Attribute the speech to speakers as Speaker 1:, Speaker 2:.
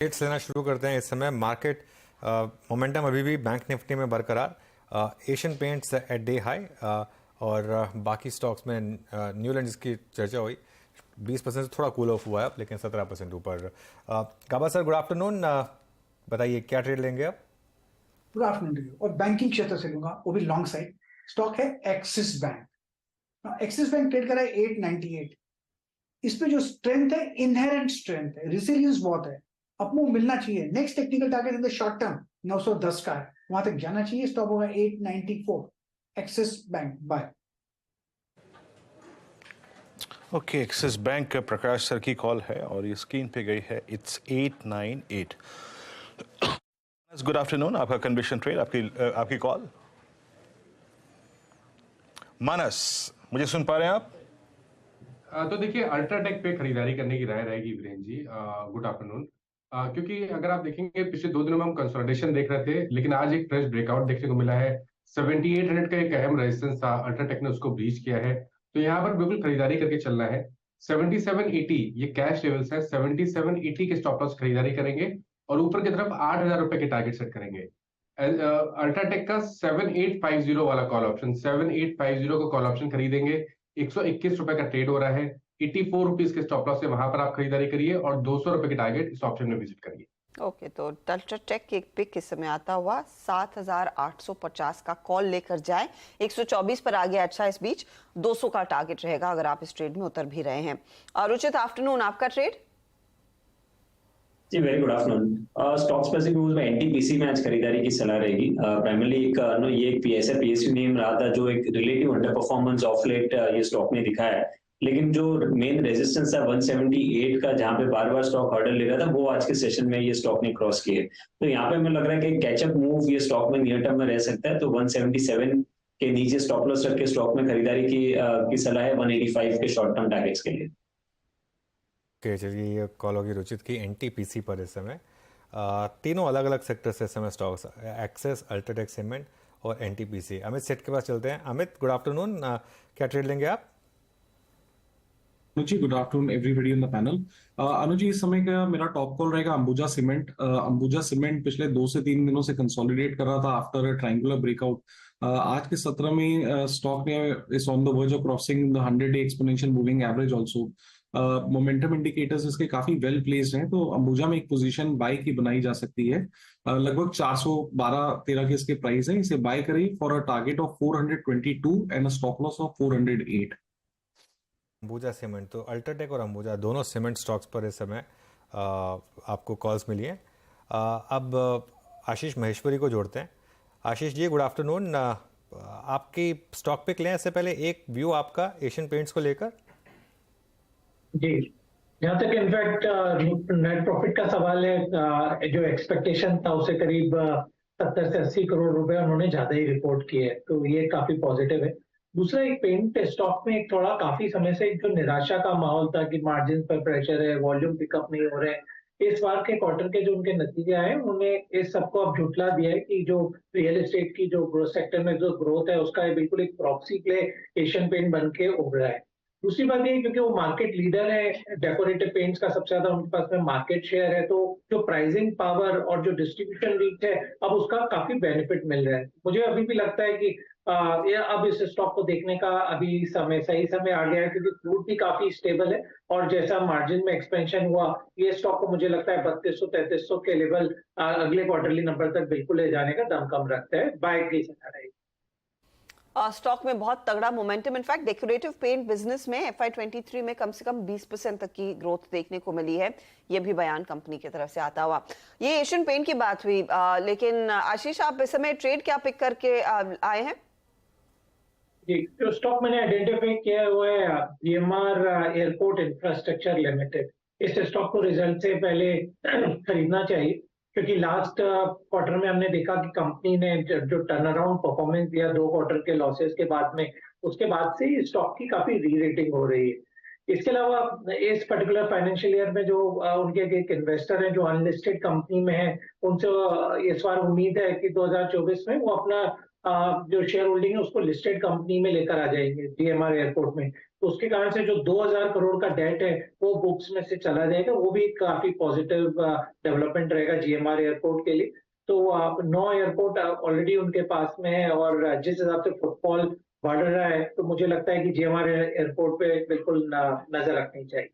Speaker 1: Trades लेना शुरू करते हैं। इस समय मार्केट मोमेंटम अभी भी बैंक निफ्टी में बरकरार। Asian Paints at day high और बाकी स्टॉक्स में न्यूलैंड जिसकी चर्चा हुई 20% से थोड़ा कूल ऑफ हुआ है, लेकिन 17% ऊपर। काबा सर, गुड आफ्टरनून। बताइए क्या ट्रेड लेंगे आप?
Speaker 2: Good afternoon to you. और बैंकिंग क्षेत्र से लूंगा, वो भी लॉन्ग साइड। स्टॉक है Axis Bank. Axis Bank trade करा है 898। इस पे जो स्ट्रेंथ है, इनहेरेंट स्ट्रेंथ है, रिसिलियंस बहुत है। अपमूव मिलना चाहिए। Next technical target in the short term 910 का है, वहां तक जाना चाहिए। स्टॉप होगा 894। Axis Bank buy.
Speaker 3: Okay, Axis Bank Prakash sir की कॉल है और ये स्क्रीन पे गई है। इट्स 898। गुड आफ्टरनून, आपका कन्विक्शन ट्रेड, आपकी कॉल। मानस, मुझे सुन पा रहे हैं आप?
Speaker 4: तो देखिए, अल्ट्राटेक पे खरीदारी करने की राय रहेगी वीरेंद्र जी। Good afternoon. क्योंकि अगर आप देखेंगे पिछले 2 दिनों में हम कंसोलिडेशन देख रहे थे, लेकिन आज एक फ्रेश ब्रेकआउट देखने को मिला है। 7800 का एक अहम रेजिस्टेंस था, अल्ट्राटेक ने उसको ब्रीच किया है, तो यहाँ पर बिल्कुल खरीदारी करके चलना है। 7780 ये कैश लेवल्स है। 7780 के स्टॉप लॉस खरीदारी करेंगे और ऊपर की तरफ 8000 रुपए के टारगेट सेट करेंगे। अल्ट्राटेक का 7850 वाला कॉल ऑप्शन, 7850 का कॉल ऑप्शन खरीदेंगे। 121 रुपए का ट्रेड हो रहा है। 84 रुपीज के स्टॉप लॉस से वहां पर आप खरीदारी करिए और 200 रुपए के टारगेट इस ऑप्शन में विजिट करिए।
Speaker 5: ओके, तो अल्ट्राटेक की एक पिक इस समय आता हुआ 7850 का कॉल लेकर जाए। 124 पर आ गया। अच्छा, इस बीच 200 का टारगेट रहेगा अगर आप इस ट्रेड में उतर भी रहे हैं। रुचित, आफ्टरनून, आपका ट्रेड?
Speaker 6: जी, very good afternoon. Stock specific moves में एनटीपीसी में आज खरीदारी की सलाह रहेगी। प्राइमरली ये एक पीएसयू नेम रहा था जो एक relative underperformance of late ये स्टॉक ने दिखाया है, लेकिन जो मेन रेजिस्टेंस था 178 का, जहां पे बार बार स्टॉक हर्डल ले रहा था, वो आज के सेशन में ये स्टॉक ने क्रॉस किए। तो यहाँ पे हमें लग रहा है कि कैचअप मूव ये स्टॉक में नियर टर्म में रह सकता है। तो 177 के नीचे स्टॉप लॉस रख के स्टॉक में खरीदारी की सलाह है 185 के शॉर्ट टर्म टारगेट्स के लिए।
Speaker 1: ओके, चलिए, ये कॉल होगी रुचित की एनटीपीसी पर। इस समय तीनों अलग अलग सेक्टर से इस समय स्टॉक्स, एक्सेस, अल्ट्राटेक सीमेंट और एनटीपीसी। अमित सेठ के पास चलते हैं। Amit, good afternoon. क्या ट्रेड लेंगे आप?
Speaker 7: Anuji, good afternoon everybody in the panel. Anuji, इस समय का मेरा टॉप कॉल रहेगा अंबुजा सीमेंट। अंबुजा सीमेंट पिछले 2 से 3 दिनों से कंसोलिडेट कर रहा था आफ्टर ट्रायंगुलर ब्रेकआउट। आज के सत्र में स्टॉक ने is on the verge of crossing the 100-day exponential moving average also. Momentum indicators इसके काफी वेल प्लेस्ड हैं, तो अंबुजा में एक पोजीशन बाय की बनाई जा सकती है। लगभग 412-13 के इसके प्राइस है। इसे बाय करें for a target of 422 and a stop loss of 408।
Speaker 1: Ambuja cement, तो अल्ट्राटेक और अंबुजा दोनों सीमेंट स्टॉक्स पर इस समय आपको कॉल्स मिली हैं। अब आशीष महेश्वरी को जोड़ते हैं। Ashish ji, good afternoon. आपकी स्टॉक पिक लें इससे पहले एक व्यू आपका एशियन पेंट्स को लेकर।
Speaker 8: जी, जहाँ तक इनफैक्ट नेट प्रॉफिट का सवाल है, जो एक्सपेक्टेशन था उससे करीब 70 से 80 करोड़ रुपए उन्होंने ज्यादा ही रिपोर्ट किए, तो ये काफी पॉजिटिव है। दूसरा, एक पेंट स्टॉक में एक थोड़ा काफी समय से एक जो निराशा का माहौल था कि मार्जिन पर प्रेशर है, वॉल्यूम पिकअप नहीं हो रहे हैं। इस बार के क्वार्टर के जो उनके नतीजे आए, उन्होंने इस सबको अब झुठला दिया है कि जो रियल एस्टेट की जो ग्रोथ सेक्टर में जो ग्रोथ है उसका बिल्कुल एक प्रॉक्सी प्ले एशियन पेंट बन के उभरा है। दूसरी बात ये, क्योंकि वो मार्केट लीडर है डेकोरेटिव पेंट्स का, सबसे ज्यादा उनके पास में मार्केट शेयर है, तो जो प्राइसिंग पावर और जो डिस्ट्रीब्यूशन रीच है, अब उसका काफी बेनिफिट मिल रहा है। मुझे अभी भी लगता है कि ये अब इस स्टॉक को देखने का अभी सही समय आ गया है, क्योंकि क्रूड भी काफी स्टेबल है और जैसा मार्जिन में एक्सपेंशन हुआ, ये स्टॉक को मुझे लगता है 3200-3300 के लेवल अगले क्वार्टरली नंबर तक बिल्कुल ले जाने का दम कम रखता है। बाय की सलाह रहेगी।
Speaker 5: स्टॉक में बहुत तगड़ा momentum, in fact decorative paint business में FY23 में कम से कम 20% तक की ग्रोथ देखने को मिली है। ये भी बयान कंपनी की तरफ से आता हुआ। ये एशियन पेंट की बात हुई, लेकिन आशीष, आप इस समय ट्रेड क्या पिक करके आए हैं?
Speaker 8: जी, जो स्टॉक मैंने आइडेंटिफाई किया हुआ है GMR एयरपोर्ट इंफ्रास्ट्रक्चर लिमिटेड। इस स्टॉक को रिजल्ट से पहले खरीदना चाहिए, क्योंकि लास्ट क्वार्टर में हमने देखा कि कंपनी ने जो टर्न अराउंड परफॉर्मेंस दिया 2 क्वार्टर के लॉसेस के बाद में, उसके बाद से ही स्टॉक की काफी री रेटिंग हो रही है। इसके अलावा इस पर्टिकुलर फाइनेंशियल ईयर में जो उनके एक इन्वेस्टर हैं जो अनलिस्टेड कंपनी में है, उनसे इस बार उम्मीद है कि 2024 में वो अपना जो शेयर होल्डिंग है उसको लिस्टेड कंपनी में लेकर आ जाएंगे जीएमआर एयरपोर्ट में, तो उसके कारण से जो 2000 करोड़ का डेट है वो बुक्स में से चला जाएगा। वो भी काफी पॉजिटिव डेवलपमेंट रहेगा जीएमआर एयरपोर्ट के लिए। तो 9 एयरपोर्ट ऑलरेडी उनके पास में है और जिस हिसाब से फुटफॉल बढ़ रहा है तो मुझे लगता है कि जीएमआर एयरपोर्ट पे बिल्कुल नजर रखनी चाहिए।